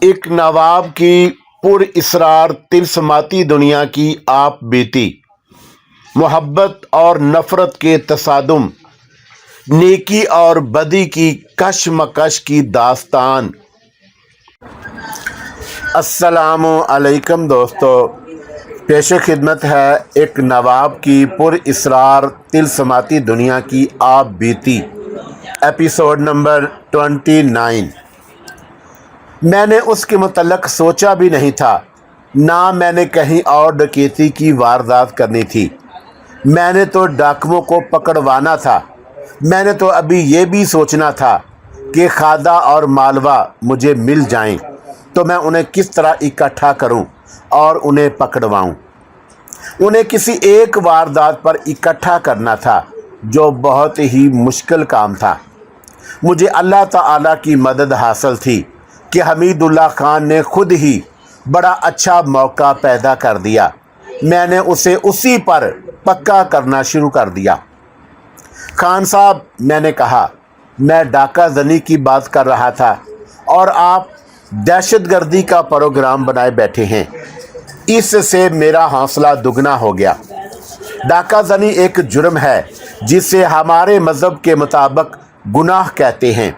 एक नवाब की पुरइसरार तिलस्माती दुनिया की आप बीती, मोहब्बत और नफ़रत के तसादुम, नेकी और बदी की कशमकश की दास्तान। अस्सलामु अलैकुम दोस्तों, पेश खिदमत है एक नवाब की पुरइसरार तिलस्माती दुनिया की आप बीती, एपिसोड नंबर 29। मैंने उसके मुतल्लक सोचा भी नहीं था, ना मैंने कहीं और डकैती की वारदात करनी थी। मैंने तो डाकुओं को पकड़वाना था। मैंने तो अभी ये भी सोचना था कि खादा और मालवा मुझे मिल जाएं तो मैं उन्हें किस तरह इकट्ठा करूं और उन्हें पकड़वाऊं। उन्हें किसी एक वारदात पर इकट्ठा करना था, जो बहुत ही मुश्किल काम था। मुझे अल्लाह ताला की मदद हासिल थी कि हमीदुल्लाह खान ने खुद ही बड़ा अच्छा मौका पैदा कर दिया। मैंने उसे उसी पर पक्का करना शुरू कर दिया। खान साहब, मैंने कहा, मैं डाका जनी की बात कर रहा था और आप दहशतगर्दी का प्रोग्राम बनाए बैठे हैं। इससे मेरा हौसला दुगना हो गया। डाका जनी एक जुर्म है जिसे हमारे मज़हब के मुताबिक गुनाह कहते हैं,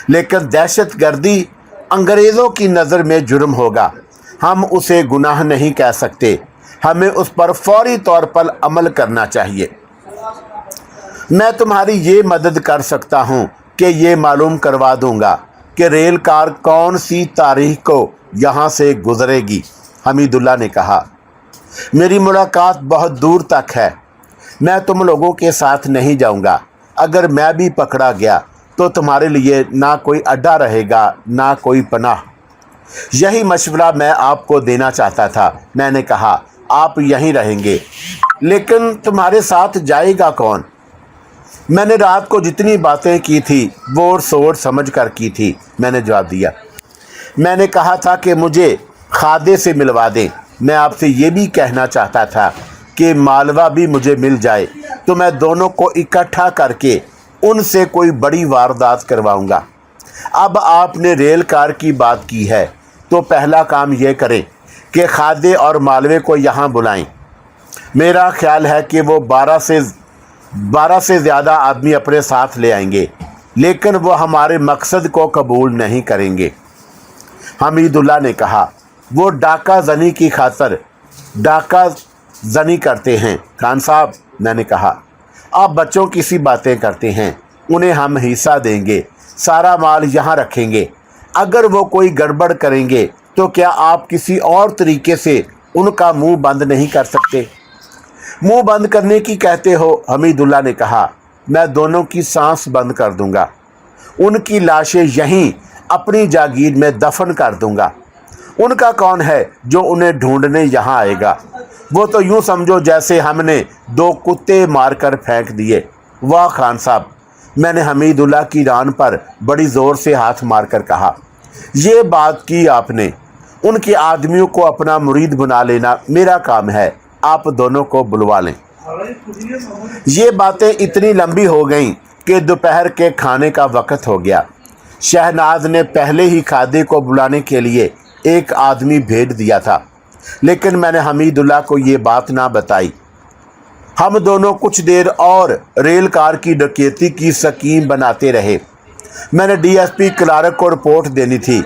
लेकिन दहशतगर्दी अंग्रेज़ों की नज़र में जुर्म होगा। हम उसे गुनाह नहीं कह सकते। हमें उस पर फौरी तौर पर अमल करना चाहिए। मैं तुम्हारी ये मदद कर सकता हूँ कि ये मालूम करवा दूँगा कि रेल कार कौन सी तारीख को यहाँ से गुजरेगी। हमीदुल्लाह ने कहा, मेरी मुलाकात बहुत दूर तक है। मैं तुम लोगों के साथ नहीं जाऊँगा। अगर मैं भी पकड़ा गया तो तुम्हारे लिए ना कोई अड्डा रहेगा, ना कोई पनाह। यही मशवरा मैं आपको देना चाहता था। मैंने कहा, आप यहीं रहेंगे, लेकिन तुम्हारे साथ जाएगा कौन? मैंने रात को जितनी बातें की थी वो सोच समझ कर की थी। मैंने जवाब दिया। मैंने कहा था कि मुझे खादे से मिलवा दें। मैं आपसे ये भी कहना चाहता था कि मालवा भी मुझे मिल जाए तो मैं दोनों को इकट्ठा करके उनसे कोई बड़ी वारदात करवाऊंगा। अब आपने रेल कार की बात की है तो पहला काम यह करें कि खादे और मालवे को यहाँ बुलाएं। मेरा ख्याल है कि वो 12 से ज़्यादा आदमी अपने साथ ले आएंगे, लेकिन वो हमारे मकसद को कबूल नहीं करेंगे। हमीदुल्लाह ने कहा, वो डाका जनी की खातर डाका जनी करते हैं। खान साहब, मैंने कहा, आप बच्चों की सी बातें करते हैं। उन्हें हम हिस्सा देंगे, सारा माल यहाँ रखेंगे। अगर वो कोई गड़बड़ करेंगे तो क्या आप किसी और तरीके से उनका मुंह बंद नहीं कर सकते? मुंह बंद करने की कहते हो? हमीदुल्लाह ने कहा, मैं दोनों की सांस बंद कर दूंगा। उनकी लाशें यहीं अपनी जागीर में दफन कर दूंगा। उनका कौन है जो उन्हें ढूंढने यहाँ आएगा? वो तो यूँ समझो जैसे हमने 2 कुत्ते मारकर फेंक दिए। वाह खान साहब, मैंने हमीदुल्लाह की रान पर बड़ी ज़ोर से हाथ मारकर कहा, ये बात की आपने। उनके आदमियों को अपना मुरीद बना लेना मेरा काम है। आप दोनों को बुलवा लें। ये बातें इतनी लंबी हो गईं कि दोपहर के खाने का वक्त हो गया। शहनाज ने पहले ही खादे को बुलाने के लिए एक आदमी भेज दिया था, लेकिन मैंने हमीदुल्लाह को ये बात ना बताई। हम दोनों कुछ देर और रेल कार की डकैती की स्कीम बनाते रहे। मैंने डीएसपी क्लार्क को रिपोर्ट देनी थी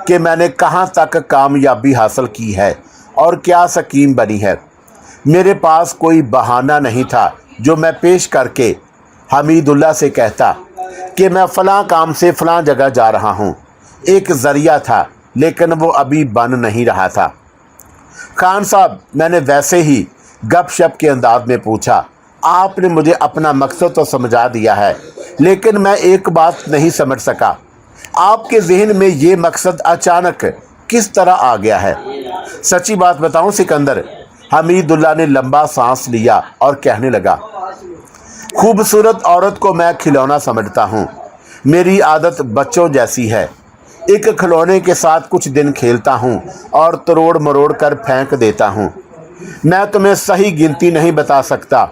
कि मैंने कहाँ तक कामयाबी हासिल की है और क्या स्कीम बनी है। मेरे पास कोई बहाना नहीं था जो मैं पेश करके हमीदुल्लाह से कहता कि मैं फ़लाँ काम से फ़लाँ जगह जा रहा हूँ। एक ज़रिया था, लेकिन वो अभी बन नहीं रहा था। खान साहब, मैंने वैसे ही गपशप के अंदाज में पूछा, आपने मुझे अपना मकसद तो समझा दिया है, लेकिन मैं एक बात नहीं समझ सका। आपके जहन में ये मकसद अचानक किस तरह आ गया है? सच्ची बात बताऊं सिकंदर, हमीदुल्लाह ने लंबा सांस लिया और कहने लगा, खूबसूरत औरत को मैं खिलौना समझता हूँ। मेरी आदत बच्चों जैसी है। एक खिलौने के साथ कुछ दिन खेलता हूँ और तरोड़ मरोड़ कर फेंक देता हूँ। मैं तुम्हें सही गिनती नहीं बता सकता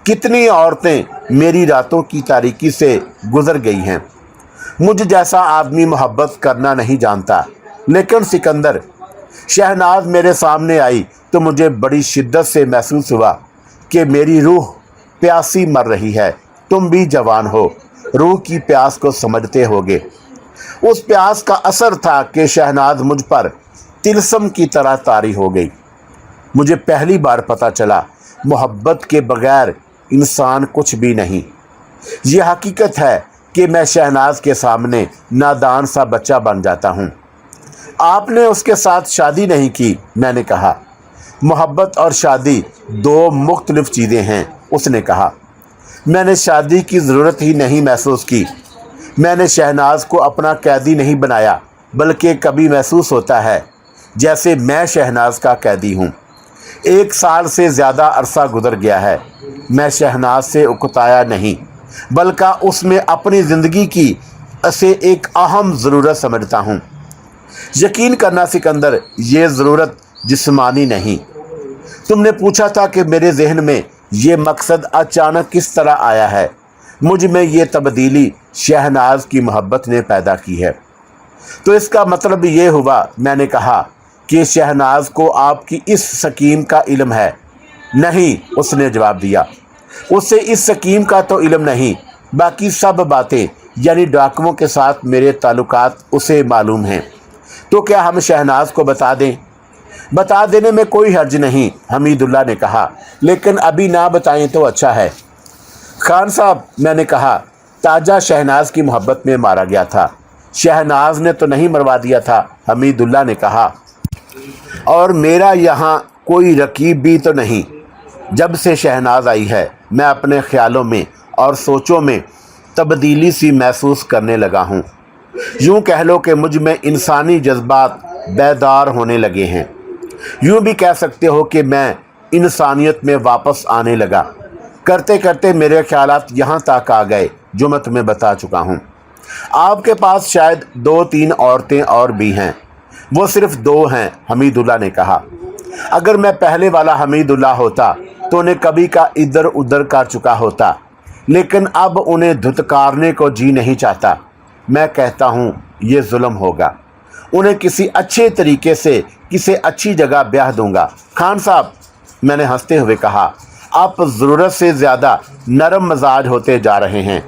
कितनी औरतें मेरी रातों की तारीकी से गुजर गई हैं। मुझ जैसा आदमी मोहब्बत करना नहीं जानता। लेकिन सिकंदर, शहनाज मेरे सामने आई तो मुझे बड़ी शिद्दत से महसूस हुआ कि मेरी रूह प्यासी मर रही है। तुम भी जवान हो, रूह की प्यास को समझते होगे। उस प्यास का असर था कि शहनाज मुझ पर तिलस्म की तरह तारी हो गई। मुझे पहली बार पता चला मोहब्बत के बगैर इंसान कुछ भी नहीं। ये हकीकत है कि मैं शहनाज के सामने नादान सा बच्चा बन जाता हूँ। आपने उसके साथ शादी नहीं की, मैंने कहा। मोहब्बत और शादी दो मुख्तलिफ चीज़ें हैं, उसने कहा। मैंने शादी की ज़रूरत ही नहीं महसूस की। मैंने शहनाज को अपना कैदी नहीं बनाया, बल्कि कभी महसूस होता है जैसे मैं शहनाज का कैदी हूँ। 1 साल से ज़्यादा अरसा गुजर गया है। मैं शहनाज से उकताया नहीं, बल्कि उसमें अपनी ज़िंदगी की से एक अहम ज़रूरत समझता हूँ। यकीन करना सिकंदर, ये ज़रूरत जिस्मानी नहीं। तुमने पूछा था कि मेरे जहन में ये मकसद अचानक किस तरह आया है। मुझ में ये तब्दीली शहनाज की मोहब्बत ने पैदा की है। तो इसका मतलब ये हुआ, मैंने कहा, कि शहनाज को आपकी इस स्कीम का इल्म है। नहीं, उसने जवाब दिया। उसे इस स्कीम का तो इल्म नहीं, बाकी सब बातें यानी डाकुओं के साथ मेरे ताल्लुकात उसे मालूम हैं। तो क्या हम शहनाज को बता दें? बता देने में कोई हर्ज नहीं, हमीदुल्लाह ने कहा, लेकिन अभी ना बताएं तो अच्छा है। खान साहब, मैंने कहा, ताजा शहनाज की मोहब्बत में मारा गया था। शहनाज ने तो नहीं मरवा दिया था, हमीदुल्लाह ने कहा। और मेरा यहाँ कोई रकीब भी तो नहीं। जब से शहनाज आई है, मैं अपने ख्यालों में और सोचों में तब्दीली सी महसूस करने लगा हूँ। यूँ कह लो कि मुझ में इंसानी जज्बात बेदार होने लगे हैं। यूँ भी कह सकते हो कि मैं इंसानियत में वापस आने लगा। करते करते मेरे ख्यालात यहाँ तक आ गए जो मैं तुम्हें बता चुका हूँ। आपके पास शायद 2-3 औरतें और भी हैं। वो सिर्फ 2 हैं, हमीदुल्लाह ने कहा। अगर मैं पहले वाला हमीदुल्लाह होता तो उन्हें कभी का इधर उधर कर चुका होता, लेकिन अब उन्हें धुतकारने को जी नहीं चाहता। मैं कहता हूँ ये जुल्म होगा। उन्हें किसी अच्छे तरीके से किसी अच्छी जगह ब्याह दूंगा। खान साहब, मैंने हंसते हुए कहा, आप ज़रूरत से ज़्यादा नरम मजाज होते जा रहे हैं।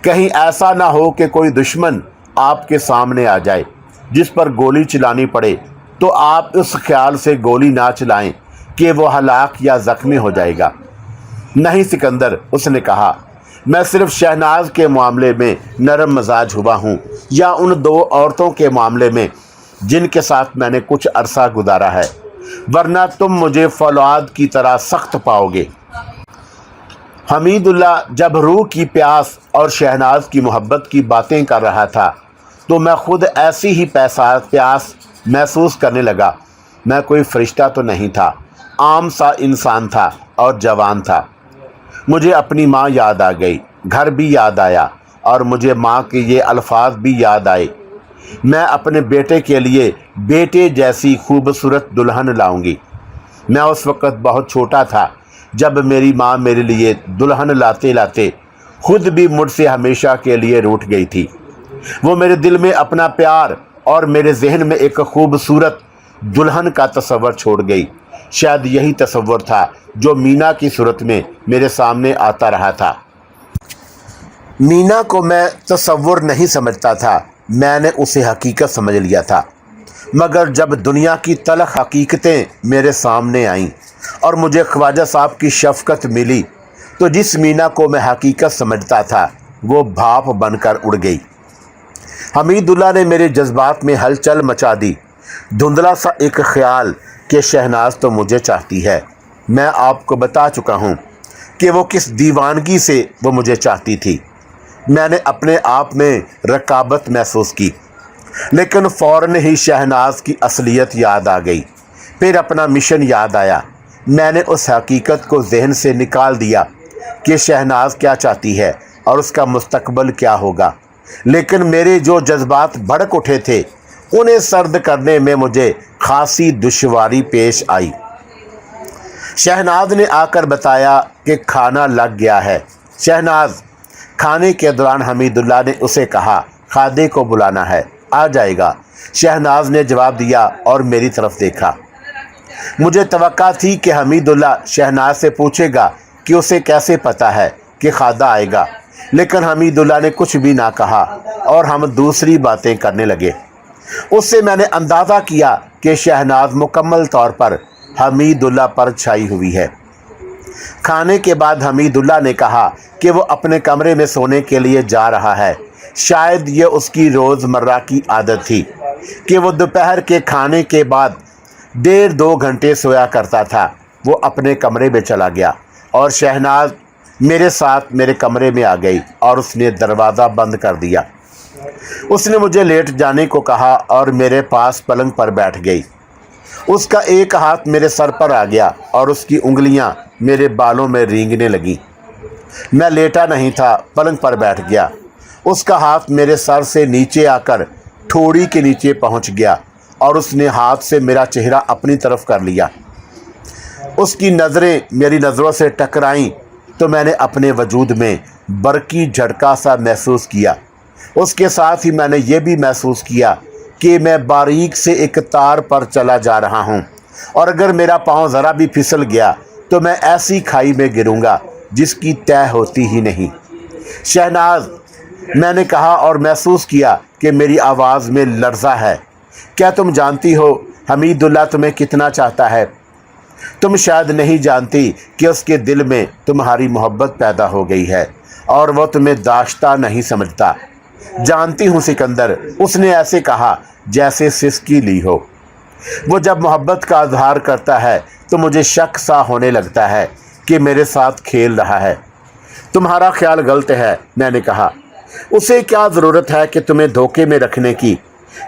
कहीं ऐसा ना हो कि कोई दुश्मन आपके सामने आ जाए जिस पर गोली चलानी पड़े, तो आप उस ख्याल से गोली ना चलाएं कि वो हलाक या ज़ख्मी हो जाएगा। नहीं सिकंदर, उसने कहा, मैं सिर्फ शहनाज के मामले में नरम मजाज हुआ हूँ, या उन 2 औरतों के मामले में जिनके साथ मैंने कुछ अरसा गुजारा है, वरना तुम मुझे फौलाद की तरह सख्त पाओगे। हमीदुल्लाह जब रूह की प्यास और शहनाज की मोहब्बत की बातें कर रहा था तो मैं खुद ऐसी ही प्यास महसूस करने लगा। मैं कोई फरिश्ता तो नहीं था, आम सा इंसान था और जवान था। मुझे अपनी माँ याद आ गई, घर भी याद आया और मुझे माँ के ये अल्फाज भी याद आए, मैं अपने बेटे के लिए बेटे जैसी खूबसूरत दुल्हन लाऊंगी। मैं उस वक़्त बहुत छोटा था जब मेरी माँ मेरे लिए दुल्हन लाते लाते खुद भी मुझसे हमेशा के लिए रूठ गई थी। वो मेरे दिल में अपना प्यार और मेरे जहन में एक खूबसूरत दुल्हन का तस्वर छोड़ गई। शायद यही तस्वर था जो मीना की सूरत में मेरे सामने आता रहा था। मीना को मैं तस्वर नहीं समझता था, मैंने उसे हकीकत समझ लिया था। मगर जब दुनिया की तलख हकीकतें मेरे सामने आईं और मुझे ख्वाजा साहब की शफ़क़त मिली, तो जिस मीना को मैं हकीकत समझता था वो भाप बनकर उड़ गई। हमीदुल्लाह ने मेरे जज्बात में हलचल मचा दी। धुंधला सा एक ख्याल कि शहनाज तो मुझे चाहती है। मैं आपको बता चुका हूँ कि वो किस दीवानगी से वो मुझे चाहती थी। मैंने अपने आप में रकाबत महसूस की, लेकिन फ़ौरन ही शहनाज की असलियत याद आ गई। फिर अपना मिशन याद आया। मैंने उस हकीकत को जहन से निकाल दिया कि शहनाज क्या चाहती है और उसका मुस्तकबल क्या होगा। लेकिन मेरे जो जज्बात भड़क उठे थे उन्हें सर्द करने में मुझे खासी दुश्वारी पेश आई। शहनाज ने आकर बताया कि खाना लग गया है। शहनाज, खाने के दौरान हमीदुल्लाह ने उसे कहा, खादे को बुलाना है, आ जाएगा। शहनाज ने जवाब दिया और मेरी तरफ देखा। मुझे तवक्का थी कि हमीदुल्लाह शहनाज से पूछेगा कि उसे कैसे पता है कि खादा आएगा, लेकिन हमीदुल्लाह ने कुछ भी ना कहा और हम दूसरी बातें करने लगे। उससे मैंने अंदाज़ा किया कि शहनाज मुकम्मल तौर पर हमीदुल्लाह पर छाई हुई है। खाने के बाद हमीदुल्लाह ने कहा कि वो अपने कमरे में सोने के लिए जा रहा है। शायद ये उसकी रोज़मर्रा की आदत थी कि वो दोपहर के खाने के बाद 1.5-2 घंटे सोया करता था। वो अपने कमरे में चला गया और शहनाज मेरे साथ मेरे कमरे में आ गई और उसने दरवाज़ा बंद कर दिया। उसने मुझे लेट जाने को कहा और मेरे पास पलंग पर बैठ गई। उसका एक हाथ मेरे सर पर आ गया और उसकी उंगलियां मेरे बालों में रेंगने लगीं। मैं लेटा नहीं था, पलंग पर बैठ गया। उसका हाथ मेरे सर से नीचे आकर ठोड़ी के नीचे पहुंच गया और उसने हाथ से मेरा चेहरा अपनी तरफ कर लिया। उसकी नज़रें मेरी नज़रों से टकराईं तो मैंने अपने वजूद में बरकी झटका सा महसूस किया। उसके साथ ही मैंने ये भी महसूस किया कि मैं बारीक से एक तार पर चला जा रहा हूँ और अगर मेरा पाँव ज़रा भी फिसल गया तो मैं ऐसी खाई में गिरूँगा जिसकी तय होती ही नहीं। शहनाज, मैंने कहा और महसूस किया कि मेरी आवाज़ में लर्ज़ा है। क्या तुम जानती हो हमीदुल्लाह तुम्हें कितना चाहता है? तुम शायद नहीं जानती कि उसके दिल में तुम्हारी मोहब्बत पैदा हो गई है और वह तुम्हें दाश्ता नहीं समझता। जानती हूँ सिकंदर, उसने ऐसे कहा जैसे सिसकी ली हो। वो जब मोहब्बत का इजहार करता है तो मुझे शक सा होने लगता है कि मेरे साथ खेल रहा है। तुम्हारा ख्याल गलत है, मैंने कहा। उसे क्या ज़रूरत है कि तुम्हें धोखे में रखने की?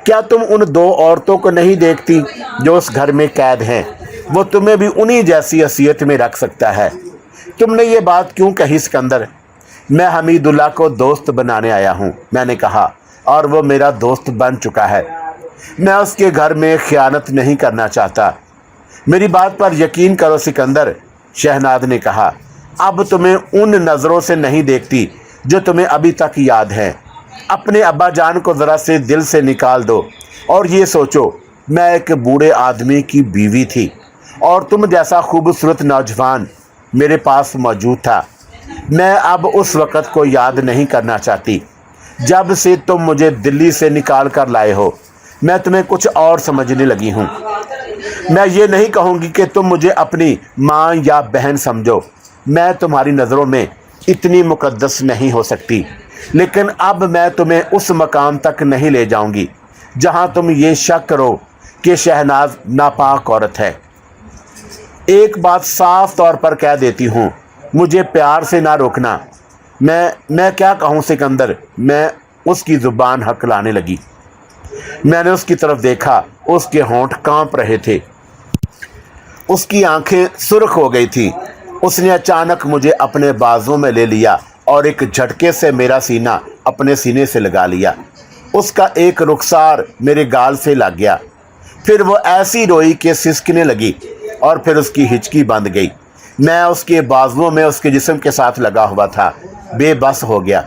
क्या तुम उन 2 औरतों को नहीं देखती जो उस घर में कैद हैं? वो तुम्हें भी उन्हीं जैसी हैसियत में रख सकता है। तुमने ये बात क्यों कही सिकंदर? मैं हमीदुल्लाह को दोस्त बनाने आया हूँ, मैंने कहा, और वो मेरा दोस्त बन चुका है। मैं उसके घर में ख़यानत नहीं करना चाहता। मेरी बात पर यकीन करो सिकंदर, शहनाज ने कहा। अब तुम्हें उन नज़रों से नहीं देखती जो तुम्हें अभी तक याद हैं। अपने अब्बा जान को ज़रा से दिल से निकाल दो और ये सोचो, मैं एक बूढ़े आदमी की बीवी थी और तुम जैसा खूबसूरत नौजवान मेरे पास मौजूद था। मैं अब उस वक़्त को याद नहीं करना चाहती जब से तुम मुझे दिल्ली से निकाल कर लाए हो। मैं तुम्हें कुछ और समझने लगी हूँ। मैं ये नहीं कहूँगी कि तुम मुझे अपनी माँ या बहन समझो। मैं तुम्हारी नज़रों में इतनी मुकद्दस नहीं हो सकती, लेकिन अब मैं तुम्हें उस मकाम तक नहीं ले जाऊँगी जहाँ तुम ये शक करो कि शहनाज नापाक औरत है। एक बात साफ तौर पर कह देती हूँ, मुझे प्यार से ना रोकना। मैं क्या कहूँ सिकंदर? मैं उसकी ज़ुबान हकलाने लगी। मैंने उसकी तरफ देखा, उसके होंठ कांप रहे थे, उसकी आंखें सुर्ख हो गई थी। उसने अचानक मुझे अपने बाजुओं में ले लिया और एक झटके से मेरा सीना अपने सीने से लगा लिया। उसका एक रुखसार मेरे गाल से लग गया। फिर वो ऐसी रोई कि सिसकने लगी और फिर उसकी हिचकी बंध गई। मैं उसके बाजुओं में उसके जिस्म के साथ लगा हुआ था, बेबस हो गया।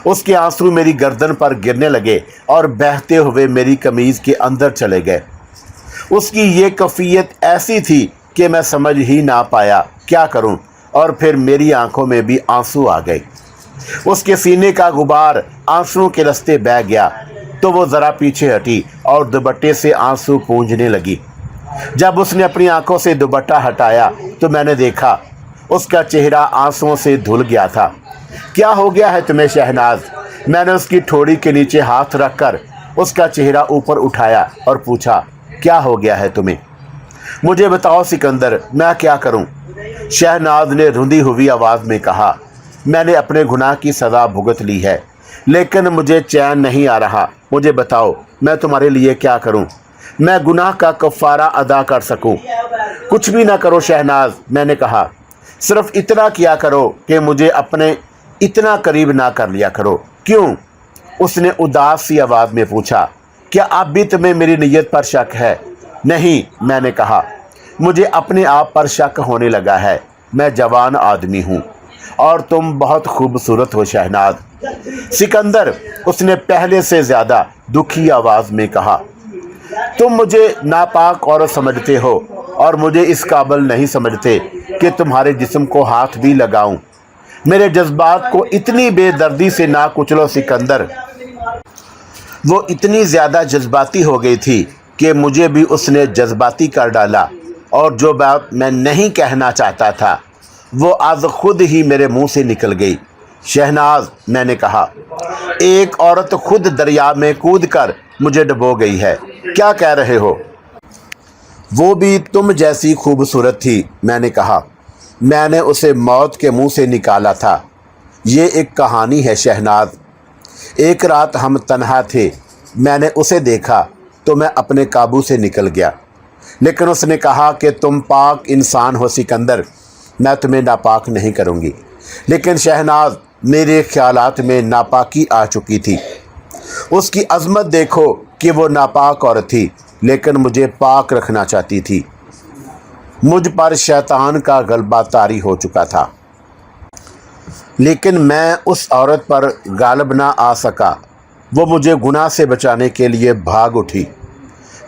उसके आंसू मेरी गर्दन पर गिरने लगे और बहते हुए मेरी कमीज़ के अंदर चले गए। उसकी ये कैफियत ऐसी थी कि मैं समझ ही ना पाया क्या करूं, और फिर मेरी आंखों में भी आंसू आ गए। उसके सीने का गुबार आंसुओं के रास्ते बह गया तो वो ज़रा पीछे हटी और दुपट्टे से आंसू पूंझने लगी। जब उसने अपनी आंखों से दुपट्टा हटाया तो मैंने देखा उसका चेहरा आंसुओं से धुल गया था। क्या हो गया है तुम्हें शहनाज? मैंने उसकी ठोड़ी के नीचे हाथ रखकर उसका चेहरा ऊपर उठाया और पूछा, क्या हो गया है तुम्हें? मुझे बताओ सिकंदर, मैं क्या करूं? शहनाज ने रुंधी हुई आवाज़ में कहा, मैंने अपने गुनाह की सज़ा भुगत ली है, लेकिन मुझे चैन नहीं आ रहा। मुझे बताओ, मैं तुम्हारे लिए क्या करूं? मैं गुनाह का कफ़ारा अदा कर सकूं। कुछ भी ना करो शहनाज, मैंने कहा, सिर्फ इतना किया करो कि मुझे अपने इतना करीब ना कर लिया करो। क्यों? उसने उदास सी आवाज़ में पूछा। क्या अब भी तुम्हें मेरी नीयत पर शक है? नहीं, मैंने कहा, मुझे अपने आप पर शक होने लगा है। मैं जवान आदमी हूँ और तुम बहुत खूबसूरत हो शहनाज। सिकंदर, उसने पहले से ज़्यादा दुखी आवाज़ में कहा, तुम मुझे नापाक औरत समझते हो और मुझे इस काबिल नहीं समझते कि तुम्हारे जिस्म को हाथ भी लगाऊं। मेरे जज्बात को इतनी बेदर्दी से ना कुचलो सिकंदर। वो इतनी ज़्यादा जज्बाती हो गई थी कि मुझे भी उसने जज्बाती कर डाला, और जो बात मैं नहीं कहना चाहता था वो आज खुद ही मेरे मुंह से निकल गई। शहनाज, मैंने कहा, एक औरत खुद दरिया में कूदकर मुझे डुबो गई है, क्या कह रहे हो? वो भी तुम जैसी खूबसूरत थी, मैंने कहा। मैंने उसे मौत के मुंह से निकाला था। ये एक कहानी है शहनाज। एक रात हम तन्हा थे, मैंने उसे देखा तो मैं अपने काबू से निकल गया, लेकिन उसने कहा कि तुम पाक इंसान हो सिकंदर, मैं तुम्हें नापाक नहीं करूँगी। लेकिन शहनाज, मेरे ख्यालात में नापाकी आ चुकी थी। उसकी अज़मत देखो कि वो नापाक औरत थी, लेकिन मुझे पाक रखना चाहती थी। मुझ पर शैतान का गलबा तारी हो चुका था, लेकिन मैं उस औरत पर गालिब ना आ सका। वो मुझे गुनाह से बचाने के लिए भाग उठी।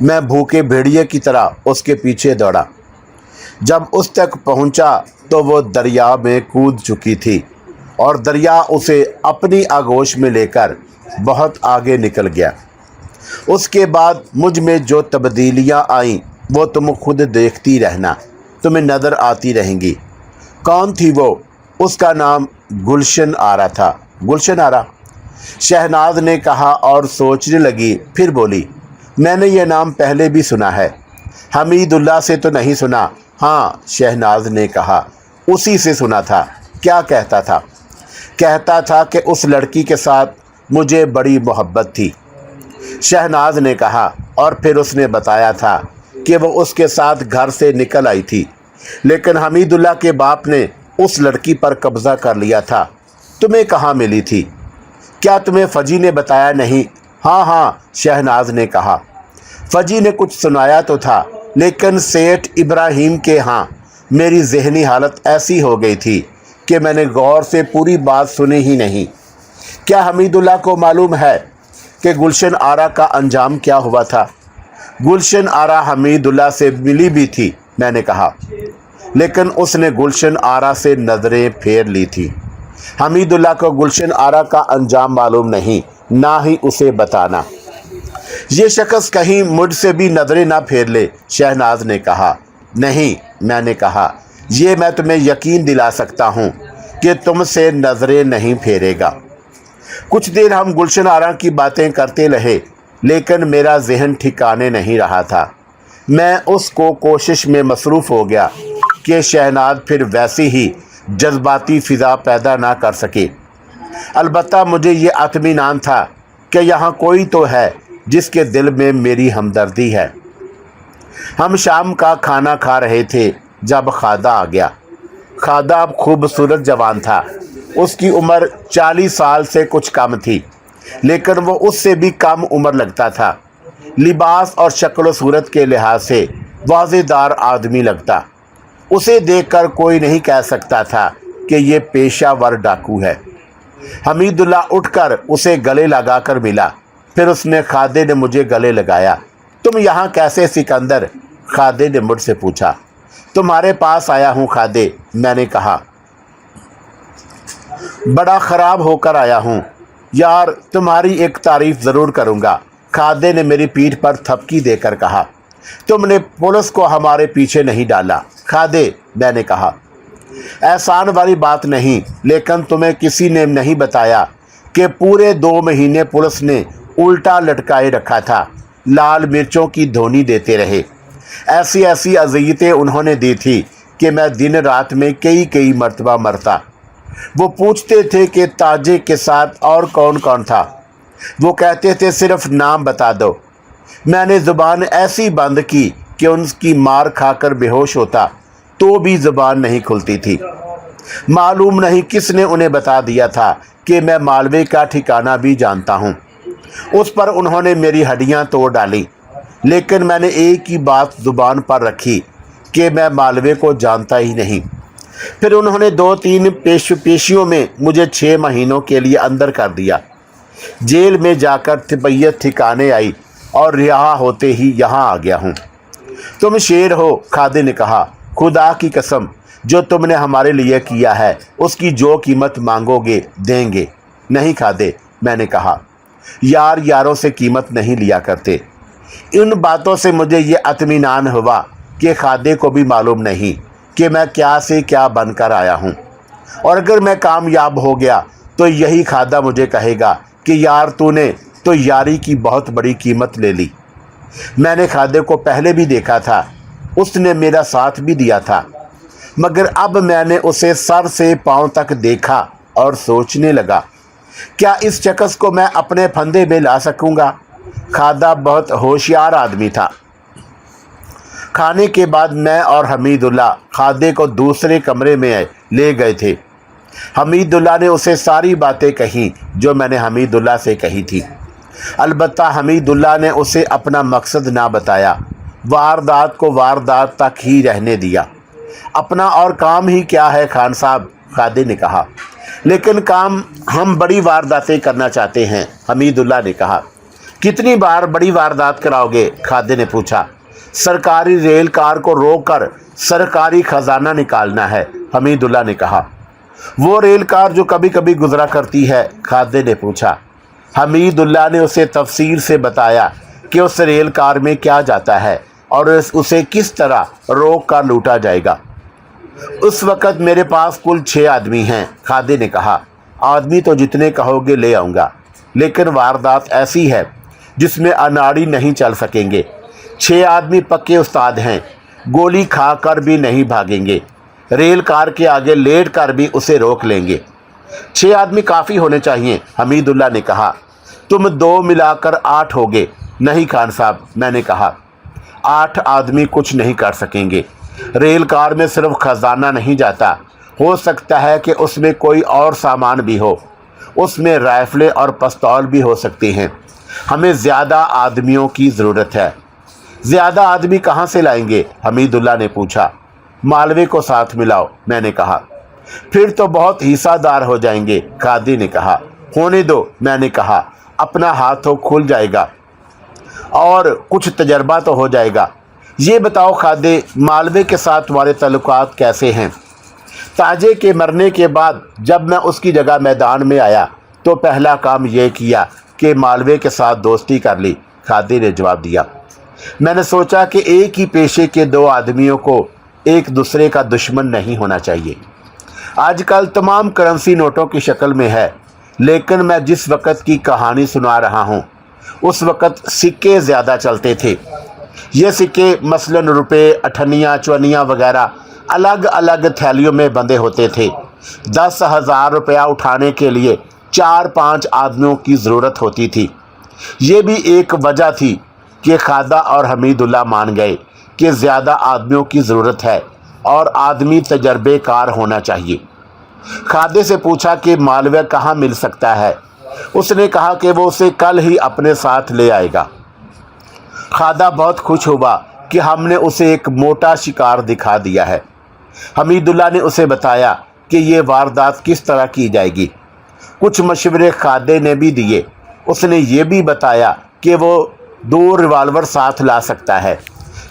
मैं भूखे भेड़िए की तरह उसके पीछे दौड़ा। जब उस तक पहुंचा तो वो दरिया में कूद चुकी थी और दरिया उसे अपनी आगोश में लेकर बहुत आगे निकल गया। उसके बाद मुझ में जो तब्दीलियां आईं वो तुम खुद देखती रहना, तुम्हें नज़र आती रहेंगी। कौन थी वो? उसका नाम गुलशन आरा था। गुलशन आरा? शहनाज ने कहा और सोचने लगी, फिर बोली, मैंने ये नाम पहले भी सुना है। हमीदुल्लाह से तो नहीं सुना? हाँ, शहनाज ने कहा, उसी से सुना था। क्या कहता था? कहता था कि उस लड़की के साथ मुझे बड़ी मोहब्बत थी। शहनाज ने कहा, और फिर उसने बताया था कि वो उसके साथ घर से निकल आई थी, लेकिन हमीदुल्लाह के बाप ने उस लड़की पर कब्ज़ा कर लिया था। तुम्हें कहाँ मिली थी? क्या तुम्हें फ़जी ने बताया नहीं? हाँ हाँ, शहनाज ने कहा। फ़जी ने कुछ सुनाया तो था, लेकिन सेठ इब्राहिम के यहाँ मेरी ज़हनी हालत ऐसी हो गई थी कि मैंने गौर से पूरी बात सुनी ही नहीं। क्या हमीदुल्लाह को मालूम है कि गुलशन आरा का अंजाम क्या हुआ था? गुलशन आरा हमीदुल्लाह से मिली भी थी, मैंने कहा, लेकिन उसने गुलशन आरा से नज़रें फेर ली थी। हमीदुल्लाह को गुलशन आरा का अंजाम मालूम नहीं, ना ही उसे बताना। ये शख्स कहीं मुझसे भी नज़रें ना फेर ले, शहनाज ने कहा। नहीं, मैंने कहा, ये मैं तुम्हें यकीन दिला सकता हूँ कि तुमसे नज़रें नहीं फेरेगा। कुछ देर हम गुलशन आरा की बातें करते रहे, लेकिन मेरा जहन ठिकाने नहीं रहा था। मैं उसको कोशिश में मसरूफ़ हो गया कि शहनाज फिर वैसी ही जज्बाती फ़िज़ा पैदा ना कर सके। अलबत्ता मुझे ये इत्मीनान था कि यहाँ कोई तो है जिसके दिल में मेरी हमदर्दी है। हम शाम का खाना खा रहे थे जब खादा आ गया। खादा खूबसूरत जवान था। उसकी उम्र 40 साल से कुछ कम थी, लेकिन वो उससे भी कम उम्र लगता था। लिबास और शक्ल सूरत के लिहाज से वाज़ेदार आदमी लगता। उसे देखकर कोई नहीं कह सकता था कि ये पेशावर डाकू है। हमीदुल्लाह उठकर उसे गले लगाकर मिला। फिर उसने खादे ने मुझे गले लगाया। तुम यहाँ कैसे सिकंदर? खादे ने मुझसे पूछा। तुम्हारे पास आया हूँ खादे, मैंने कहा। बड़ा ख़राब होकर आया हूँ यार, तुम्हारी एक तारीफ़ ज़रूर करूँगा, खादे ने मेरी पीठ पर थपकी देकर कहा। तुमने पुलिस को हमारे पीछे नहीं डाला खादे, मैंने कहा। एहसान वाली बात नहीं, लेकिन तुम्हें किसी ने नहीं बताया कि पूरे 2 महीने पुलिस ने उल्टा लटकाए रखा था। लाल मिर्चों की धोनी देते रहे। ऐसी ऐसी अज़ियतें उन्होंने दी थी कि मैं दिन रात में कई मरतबा मरता। वो पूछते थे कि ताजे के साथ और कौन कौन था। वो कहते थे सिर्फ नाम बता दो। मैंने ज़ुबान ऐसी बंद की कि उनकी मार खाकर बेहोश होता तो भी ज़ुबान नहीं खुलती थी। मालूम नहीं किसने उन्हें बता दिया था कि मैं मालवे का ठिकाना भी जानता हूँ। उस पर उन्होंने मेरी हड्डियाँ तोड़ डाली, लेकिन मैंने एक ही बात ज़ुबान पर रखी कि मैं मालवे को जानता ही नहीं। फिर उन्होंने 2-3 पेशियों में मुझे 6 महीनों के लिए अंदर कर दिया। जेल में जाकर तबीयत ठिकाने आई और रिहा होते ही यहाँ आ गया हूँ। तुम शेर हो, खादे ने कहा। खुदा की कसम, जो तुमने हमारे लिए किया है उसकी जो कीमत मांगोगे देंगे। नहीं खादे, मैंने कहा, यार यारों से कीमत नहीं लिया करते। इन बातों से मुझे ये इत्मीनान हुआ कि खादे को भी मालूम नहीं कि मैं क्या से क्या बनकर आया हूँ, और अगर मैं कामयाब हो गया तो यही खादा मुझे कहेगा कि यार तूने तो यारी की बहुत बड़ी कीमत ले ली। मैंने खादे को पहले भी देखा था, उसने मेरा साथ भी दिया था, मगर अब मैंने उसे सर से पांव तक देखा और सोचने लगा, क्या इस शख्स को मैं अपने फंदे में ला सकूंगा। खादा बहुत होशियार आदमी था। खाने के बाद मैं और हमीदुल्ला खादे को दूसरे कमरे में ले गए थे। हमीदुल्ला ने उसे सारी बातें कही जो मैंने हमीदुल्ला से कही थी। अलबत्ता हमीदुल्ला ने उसे अपना मकसद ना बताया, वारदात को वारदात तक ही रहने दिया। अपना और काम ही क्या है खान साहब, खादे ने कहा। लेकिन काम हम बड़ी वारदातें करना चाहते हैं, हमीदुल्ला ने कहा। कितनी बार बड़ी वारदात कराओगे, खादे ने पूछा। सरकारी रेल कार को रोककर सरकारी खजाना निकालना है, हमीदुल्ला ने कहा। वो रेल कार जो कभी कभी गुजरा करती है, खादे ने पूछा। हमीदुल्ला ने उसे तफसील से बताया कि उस रेल कार में क्या जाता है और उसे किस तरह रोक कर लूटा जाएगा। उस वक़्त मेरे पास कुल 6 आदमी हैं, खादे ने कहा। आदमी तो जितने कहोगे ले आऊँगा, लेकिन वारदात ऐसी है जिसमें अनाड़ी नहीं चल सकेंगे। 6 आदमी पक्के उस्ताद हैं, गोली खाकर भी नहीं भागेंगे, रेल कार के आगे लेट कर भी उसे रोक लेंगे। 6 आदमी काफ़ी होने चाहिए, हमीदुल्ला ने कहा। तुम 2 मिलाकर 8 होगे। नहीं खान साहब, मैंने कहा, 8 आदमी कुछ नहीं कर सकेंगे। रेल कार में सिर्फ खजाना नहीं जाता, हो सकता है कि उसमें कोई और सामान भी हो। उसमें राइफलें और पिस्तौल भी हो सकती हैं। हमें ज़्यादा आदमियों की ज़रूरत है। ज़्यादा आदमी कहाँ से लाएंगे, हमीदुल्ला ने पूछा। मालवे को साथ मिलाओ, मैंने कहा। फिर तो बहुत हिस्सादार हो जाएंगे, खादी ने कहा। होने दो, मैंने कहा, अपना हाथों खुल जाएगा और कुछ तजर्बा तो हो जाएगा। ये बताओ खादे, मालवे के साथ तुम्हारे ताल्लुकात कैसे हैं। ताजे के मरने के बाद जब मैं उसकी जगह मैदान में आया तो पहला काम यह किया कि मालवे के साथ दोस्ती कर ली, खादे ने जवाब दिया। मैंने सोचा कि एक ही पेशे के 2 आदमियों को एक दूसरे का दुश्मन नहीं होना चाहिए। आजकल तमाम करेंसी नोटों की शक्ल में है, लेकिन मैं जिस वक़्त की कहानी सुना रहा हूँ उस वक़्त सिक्के ज़्यादा चलते थे। ये सिक्के मसलन रुपए, अठन्नियाँ, चवन्नियाँ वगैरह अलग अलग थैलियों में बंधे होते थे। 10,000 रुपया उठाने के लिए 4-5 आदमियों की ज़रूरत होती थी। ये भी एक वजह थी कि खादा और हमीदुल्ला मान गए कि ज़्यादा आदमियों की ज़रूरत है और आदमी तजर्बेकार होना चाहिए। खादे से पूछा कि मालवा कहाँ मिल सकता है। उसने कहा कि वो उसे कल ही अपने साथ ले आएगा। खादा बहुत खुश हुआ कि हमने उसे एक मोटा शिकार दिखा दिया है। हमीदुल्ला ने उसे बताया कि ये वारदात किस तरह की जाएगी। कुछ मशवरे खादे ने भी दिए। उसने ये भी बताया कि वो 2 रिवाल्वर साथ ला सकता है।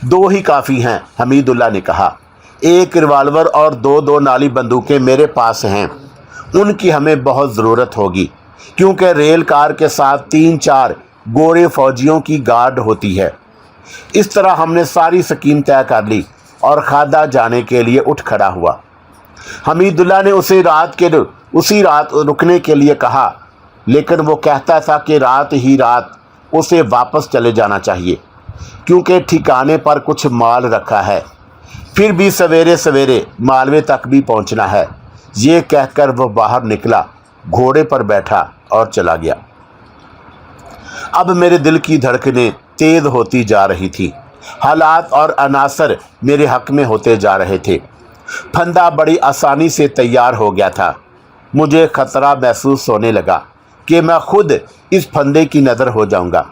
2 ही काफ़ी हैं, हमीदुल्ला ने कहा। 1 रिवाल्वर और 2 नाली बंदूकें मेरे पास हैं। उनकी हमें बहुत ज़रूरत होगी क्योंकि रेल कार के साथ 3-4 गोरे फौजियों की गार्ड होती है। इस तरह हमने सारी स्कीम तय कर ली और खादा जाने के लिए उठ खड़ा हुआ। हमीदुल्ला ने उसी रात रुकने के लिए कहा, लेकिन वो कहता था कि रात ही रात उसे वापस चले जाना चाहिए क्योंकि ठिकाने पर कुछ माल रखा है। फिर भी सवेरे सवेरे मालवे तक भी पहुंचना है। ये कहकर वो बाहर निकला, घोड़े पर बैठा और चला गया। अब मेरे दिल की धड़कनें तेज़ होती जा रही थी। हालात और अनासर मेरे हक में होते जा रहे थे। फंदा बड़ी आसानी से तैयार हो गया था। मुझे खतरा महसूस होने लगा कि मैं खुद इस फंदे की नज़र हो जाऊंगा।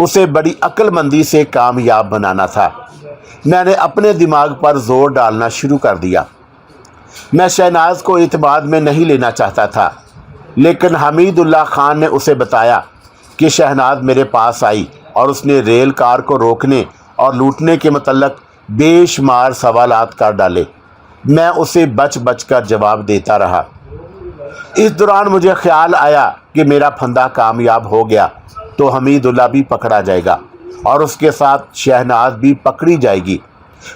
उसे बड़ी अक्लमंदी से कामयाब बनाना था। मैंने अपने दिमाग पर जोर डालना शुरू कर दिया। मैं शहनाज को इत्मीनान में नहीं लेना चाहता था, लेकिन हमीदुल्ला खान ने उसे बताया कि शहनाज मेरे पास आई اور اس نے ریل کار کو روکنے اور لوٹنے کے متعلق بے شمار سوالات کر ڈالے۔ میں اسے بچ بچ کر جواب دیتا رہا۔ اس دوران مجھے خیال آیا کہ میرا پھندہ کامیاب ہو گیا تو حمید اللہ بھی پکڑا جائے گا اور اس کے ساتھ شہناز بھی پکڑی جائے گی،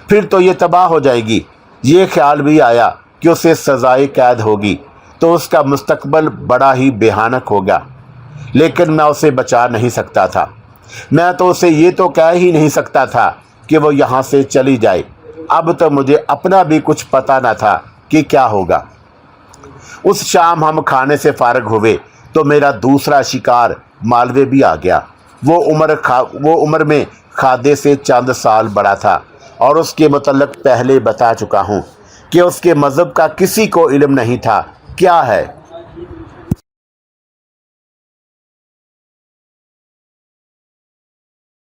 پھر تو یہ تباہ ہو جائے گی۔ یہ خیال بھی آیا کہ اسے سزائے قید ہوگی تو اس کا مستقبل بڑا ہی بھیانک ہوگا، لیکن میں اسے بچا نہیں سکتا تھا۔ میں تو اسے یہ تو کہہ ہی نہیں سکتا تھا کہ وہ یہاں سے چلی جائے۔ اب تو مجھے اپنا بھی کچھ پتہ نہ تھا کہ کیا ہوگا۔ اس شام ہم کھانے سے فارغ ہوئے تو میرا دوسرا شکار مالوے بھی آ گیا۔ وہ عمر میں خادے سے چند سال بڑا تھا اور اس کے متعلق پہلے بتا چکا ہوں کہ اس کے مذہب کا کسی کو علم نہیں تھا۔ کیا ہے